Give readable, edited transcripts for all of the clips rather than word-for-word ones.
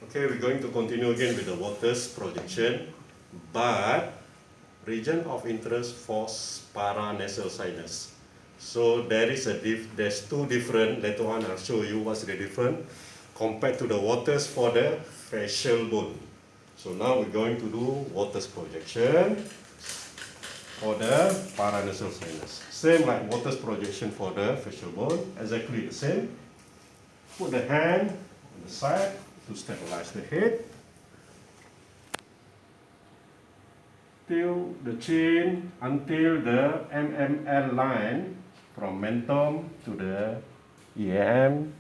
Okay, we're going to continue again with the waters projection, but region of interest for paranasal sinus. So there's two different, later on I'll show you what's the difference compared to the waters for the facial bone. So now we're going to do waters projection for the paranasal sinus. Same like waters projection for the facial bone, exactly the same. Put the hand on the side to stabilize the head. Till the chin until the MML line from mentum to the EAM.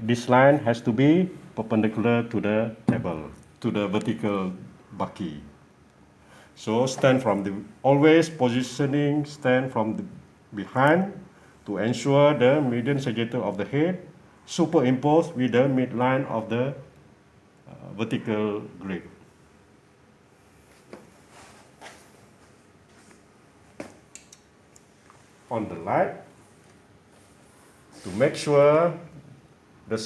This line has to be perpendicular to the table, to the vertical bucky. So stand from the, always positioning, stand from the behind to ensure the median sagittal of the head superimposed with the midline of the vertical grid. On the light, to make sure the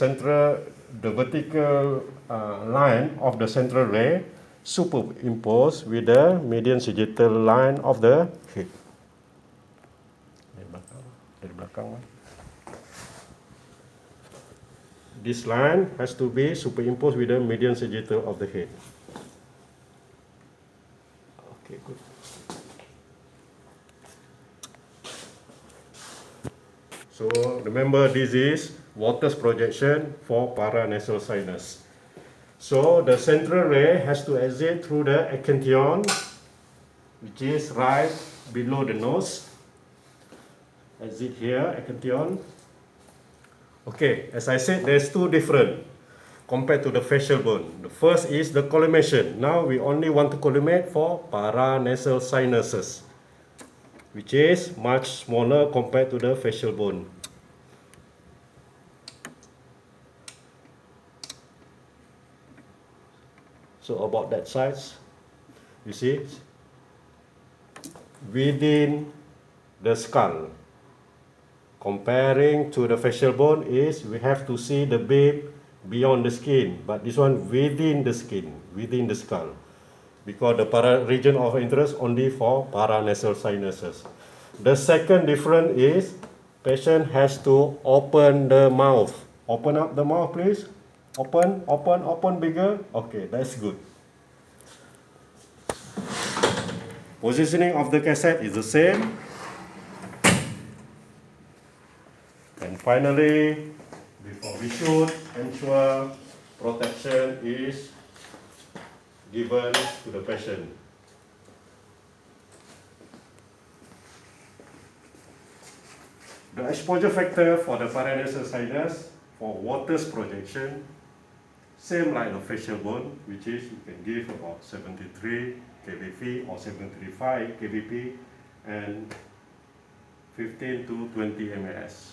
vertical line of the central ray superimposed with the median sagittal line of the head. Dari belakang. This line has to be superimposed with the median sagittal of the head. Okay, good. So remember, this is waters projection for paranasal sinus. So the central ray has to exit through the acanthion, which is right below the nose. Exit here, acanthion. Okay, as I said, there's two different compared to the facial bone. The first is the collimation. Now we only want to collimate for paranasal sinuses, which is much smaller compared to the facial bone. So about that size, you see, within the skull. Comparing to the facial bone is we have to see the beam beyond the skin, but this one within the skin, within the skull. Because the region of interest only for paranasal sinuses. The second difference is patient has to open the mouth. Open up the mouth, please. Open bigger. Okay, that's good. Positioning of the cassette is the same. And finally, before we shoot, ensure protection is given to the patient. The exposure factor for the paranasal sinus for waters projection, same like the facial bone, which is you can give about 73 kVp or 75 kVp and 15 to 20 mAs.